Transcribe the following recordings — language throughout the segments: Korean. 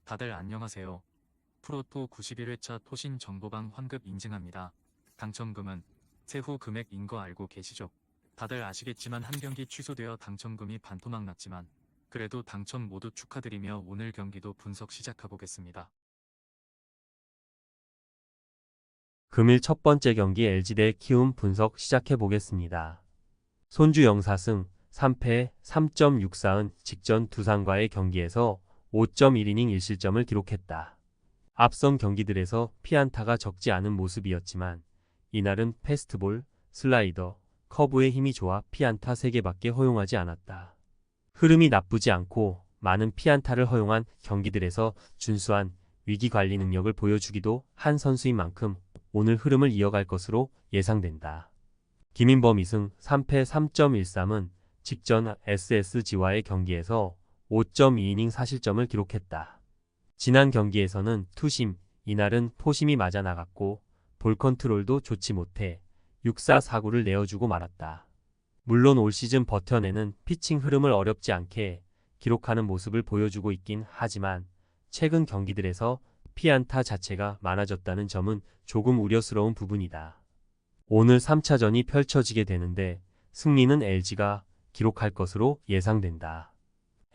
다들 안녕하세요. 프로토 91회차 토신 정보방 환급 인증합니다. 당첨금은 세후 금액인 거 알고 계시죠? 다들 아시겠지만 한 경기 취소되어 당첨금이 반토막 났지만 그래도 당첨 모두 축하드리며 오늘 경기도 분석 시작해보겠습니다. 금일 첫 번째 경기 LG 대 키움 분석 시작해보겠습니다. 손주 0-4승 3패 3.64은 직전 두산과의 경기에서 5.1이닝 1실점을 기록했다. 앞선 경기들에서 피안타가 적지 않은 모습이었지만 이날은 패스트볼, 슬라이더, 커브의 힘이 좋아 피안타 3개밖에 허용하지 않았다. 흐름이 나쁘지 않고 많은 피안타를 허용한 경기들에서 준수한 위기관리 능력을 보여주기도 한 선수인 만큼 오늘 흐름을 이어갈 것으로 예상된다. 김인범 2승 3패 3.13은 직전 SSG와의 경기에서 5.2이닝 4실점을 기록했다. 지난 경기에서는 투심, 이날은 포심이 맞아 나갔고 볼 컨트롤도 좋지 못해 6사 4구를 내어주고 말았다. 물론 올 시즌 버텨내는 피칭 흐름을 어렵지 않게 기록하는 모습을 보여주고 있긴 하지만 최근 경기들에서 피안타 자체가 많아졌다는 점은 조금 우려스러운 부분이다. 오늘 3차전이 펼쳐지게 되는데 승리는 LG가 기록할 것으로 예상된다.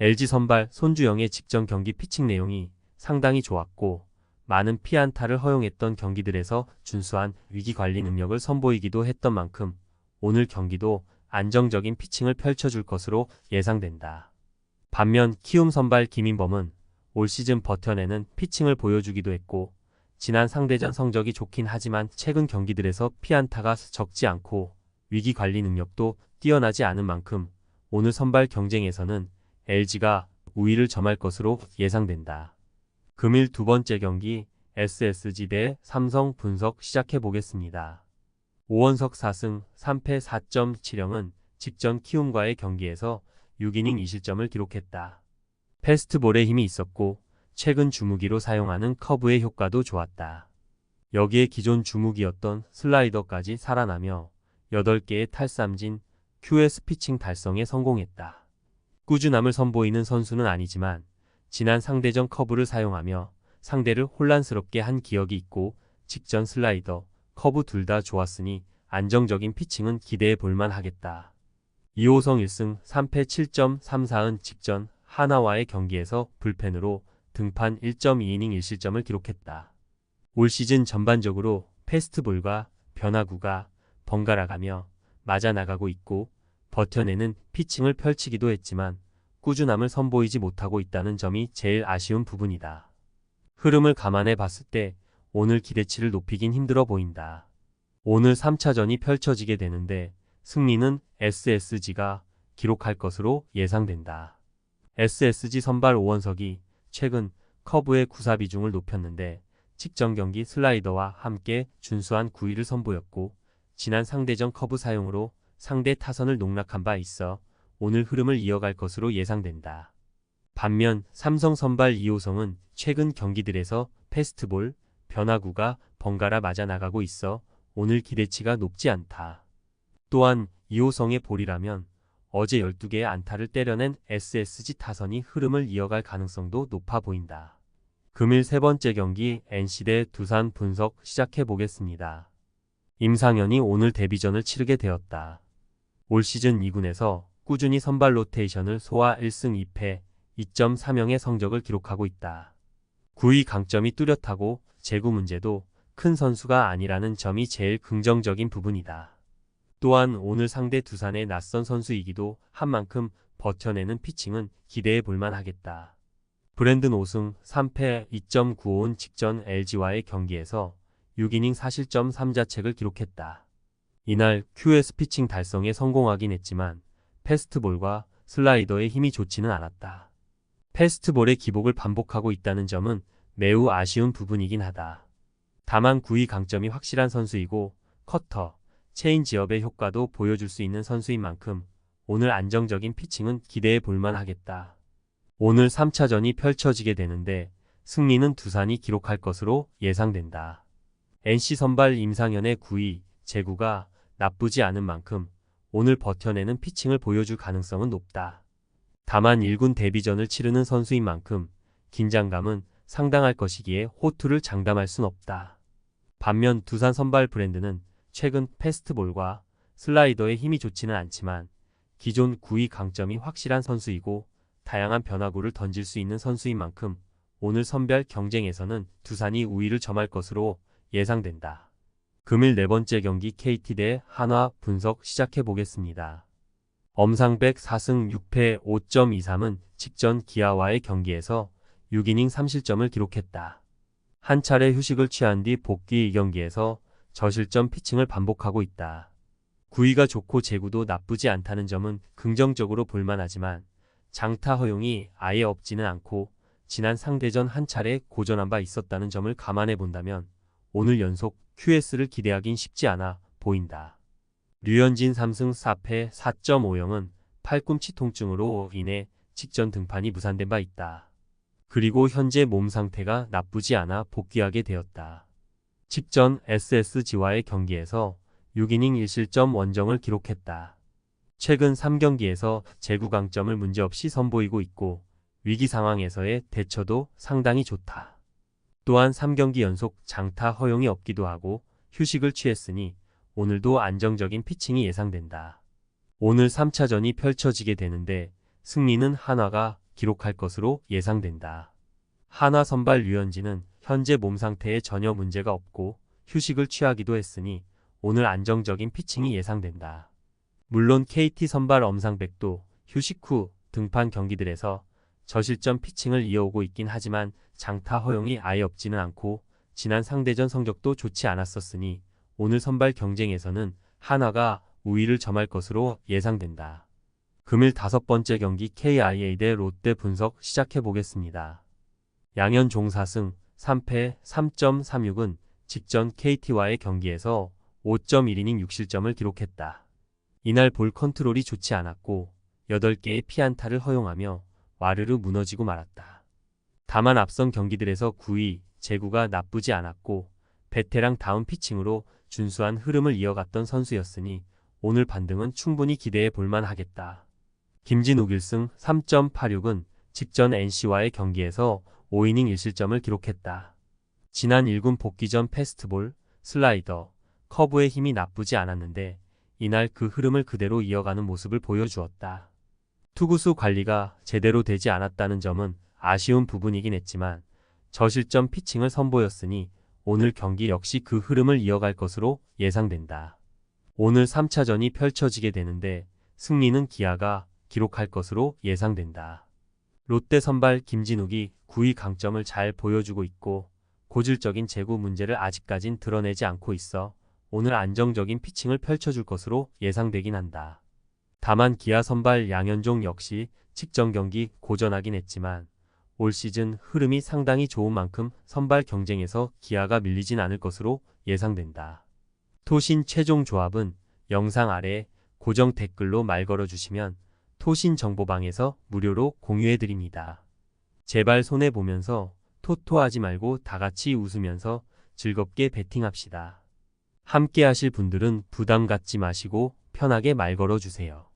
LG 선발 손주영의 직전 경기 피칭 내용이 상당히 좋았고 많은 피안타를 허용했던 경기들에서 준수한 위기관리 능력을 선보이기도 했던 만큼 오늘 경기도 안정적인 피칭을 펼쳐줄 것으로 예상된다. 반면 키움 선발 김인범은 올 시즌 버텨내는 피칭을 보여주기도 했고 지난 상대전 성적이 좋긴 하지만 최근 경기들에서 피안타가 적지 않고 위기관리 능력도 뛰어나지 않은 만큼 오늘 선발 경쟁에서는 LG가 우위를 점할 것으로 예상된다. 금일 두 번째 경기 SSG 대 삼성 분석 시작해보겠습니다. 오원석 4승 3패 4.70은 직전 키움과의 경기에서 6이닝 2실점을 기록했다. 패스트볼에 힘이 있었고 최근 주무기로 사용하는 커브의 효과도 좋았다. 여기에 기존 주무기였던 슬라이더까지 살아나며 8개의 탈삼진 QS 피칭 달성에 성공했다. 꾸준함을 선보이는 선수는 아니지만 지난 상대전 커브를 사용하며 상대를 혼란스럽게 한 기억이 있고 직전 슬라이더, 커브 둘 다 좋았으니 안정적인 피칭은 기대해 볼만 하겠다. 이호성 1승 3패 7.34은 직전 하나와의 경기에서 불펜으로 등판 1.2이닝 1실점을 기록했다. 올 시즌 전반적으로 패스트볼과 변화구가 번갈아가며 맞아나가고 있고 버텨내는 피칭을 펼치기도 했지만 꾸준함을 선보이지 못하고 있다는 점이 제일 아쉬운 부분이다. 흐름을 감안해 봤을 때 오늘 기대치를 높이긴 힘들어 보인다. 오늘 3차전이 펼쳐지게 되는데 승리는 SSG가 기록할 것으로 예상된다. SSG 선발 오원석이 최근 커브의 구사 비중을 높였는데 직전 경기 슬라이더와 함께 준수한 구위를 선보였고 지난 상대전 커브 사용으로 상대 타선을 농락한 바 있어 오늘 흐름을 이어갈 것으로 예상된다. 반면 삼성 선발 이호성은 최근 경기들에서 패스트볼, 변화구가 번갈아 맞아 나가고 있어 오늘 기대치가 높지 않다. 또한 이호성의 볼이라면 어제 12개의 안타를 때려낸 SSG 타선이 흐름을 이어갈 가능성도 높아 보인다. 금일 세 번째 경기 NC 대 두산 분석 시작해보겠습니다. 임상현이 오늘 데뷔전을 치르게 되었다. 올 시즌 2군에서 꾸준히 선발 로테이션을 소화 1승 2패 2.30의 성적을 기록하고 있다. 구위 강점이 뚜렷하고 제구 문제도 큰 선수가 아니라는 점이 제일 긍정적인 부분이다. 또한 오늘 상대 두산의 낯선 선수이기도 한 만큼 버텨내는 피칭은 기대해 볼만 하겠다. 브랜든 5승 3패 2.95은 직전 LG와의 경기에서 6이닝 4실점 3자책을 기록했다. 이날 QS 피칭 달성에 성공하긴 했지만 패스트볼과 슬라이더의 힘이 좋지는 않았다. 패스트볼의 기복을 반복하고 있다는 점은 매우 아쉬운 부분이긴 하다. 다만 구위 강점이 확실한 선수이고 커터, 체인지업의 효과도 보여줄 수 있는 선수인 만큼 오늘 안정적인 피칭은 기대해 볼만 하겠다. 오늘 3차전이 펼쳐지게 되는데 승리는 두산이 기록할 것으로 예상된다. NC 선발 임상현의 구위, 제구가 나쁘지 않은 만큼 오늘 버텨내는 피칭을 보여줄 가능성은 높다. 다만 1군 데뷔전을 치르는 선수인 만큼 긴장감은 상당할 것이기에 호투를 장담할 순 없다. 반면 두산 선발 브랜드는 최근 패스트볼과 슬라이더의 힘이 좋지는 않지만 기존 9위 강점이 확실한 선수이고 다양한 변화구를 던질 수 있는 선수인 만큼 오늘 선발 경쟁에서는 두산이 우위를 점할 것으로 예상된다. 금일 네 번째 경기 KT 대 한화 분석 시작해 보겠습니다. 엄상백 4승 6패 5.23은 직전 기아와의 경기에서 6이닝 3실점을 기록했다. 한 차례 휴식을 취한 뒤 복귀 이 경기에서 저실점 피칭을 반복하고 있다. 구위가 좋고 제구도 나쁘지 않다는 점은 긍정적으로 볼만하지만 장타 허용이 아예 없지는 않고 지난 상대전 한 차례 고전한 바 있었다는 점을 감안해 본다면 오늘 연속 QS를 기대하긴 쉽지 않아 보인다. 류현진 3승 4패 4.50은 팔꿈치 통증으로 인해 직전 등판이 무산된 바 있다. 그리고 현재 몸 상태가 나쁘지 않아 복귀하게 되었다. 직전 SSG와의 경기에서 6이닝 1실점 원정을 기록했다. 최근 3경기에서 제구 강점을 문제없이 선보이고 있고 위기 상황에서의 대처도 상당히 좋다. 또한 3경기 연속 장타 허용이 없기도 하고 휴식을 취했으니 오늘도 안정적인 피칭이 예상된다. 오늘 3차전이 펼쳐지게 되는데 승리는 한화가 기록할 것으로 예상된다. 한화 선발 류현진은 현재 몸 상태에 전혀 문제가 없고 휴식을 취하기도 했으니 오늘 안정적인 피칭이 예상된다. 물론 KT 선발 엄상백도 휴식 후 등판 경기들에서 저실점 피칭을 이어오고 있긴 하지만 장타 허용이 아예 없지는 않고 지난 상대전 성적도 좋지 않았었으니 오늘 선발 경쟁에서는 한화가 우위를 점할 것으로 예상된다. 금일 5번째 경기 KIA 대 롯데 분석 시작해 보겠습니다. 양현종 4승 3패 3.36은 직전 KT와의 경기에서 5.1이닝 6실점을 기록했다. 이날 볼 컨트롤이 좋지 않았고 8개의 피안타를 허용하며 와르르 무너지고 말았다. 다만 앞선 경기들에서 9위 제구가 나쁘지 않았고 베테랑 다운 피칭으로 준수한 흐름을 이어갔던 선수였으니 오늘 반등은 충분히 기대해 볼만 하겠다. 김진욱 1승 3.86은 직전 NC와의 경기에서 5이닝 1실점을 기록했다. 지난 1군 복귀 전 패스트볼, 슬라이더, 커브의 힘이 나쁘지 않았는데 이날 그 흐름을 그대로 이어가는 모습을 보여주었다. 투구수 관리가 제대로 되지 않았다는 점은 아쉬운 부분이긴 했지만 저실점 피칭을 선보였으니 오늘 경기 역시 그 흐름을 이어갈 것으로 예상된다. 오늘 3차전이 펼쳐지게 되는데 승리는 기아가 기록할 것으로 예상된다. 롯데 선발 김진욱이 9위 강점을 잘 보여주고 있고 고질적인 제구 문제를 아직까진 드러내지 않고 있어 오늘 안정적인 피칭을 펼쳐줄 것으로 예상되긴 한다. 다만 기아 선발 양현종 역시 직전 경기 고전하긴 했지만 올 시즌 흐름이 상당히 좋은 만큼 선발 경쟁에서 기아가 밀리진 않을 것으로 예상된다. 토신 최종 조합은 영상 아래 고정 댓글로 말 걸어주시면 토신 정보방에서 무료로 공유해드립니다. 제발 손해보면서 토토하지 말고 다같이 웃으면서 즐겁게 베팅합시다. 함께 하실 분들은 부담 갖지 마시고 편하게 말 걸어주세요.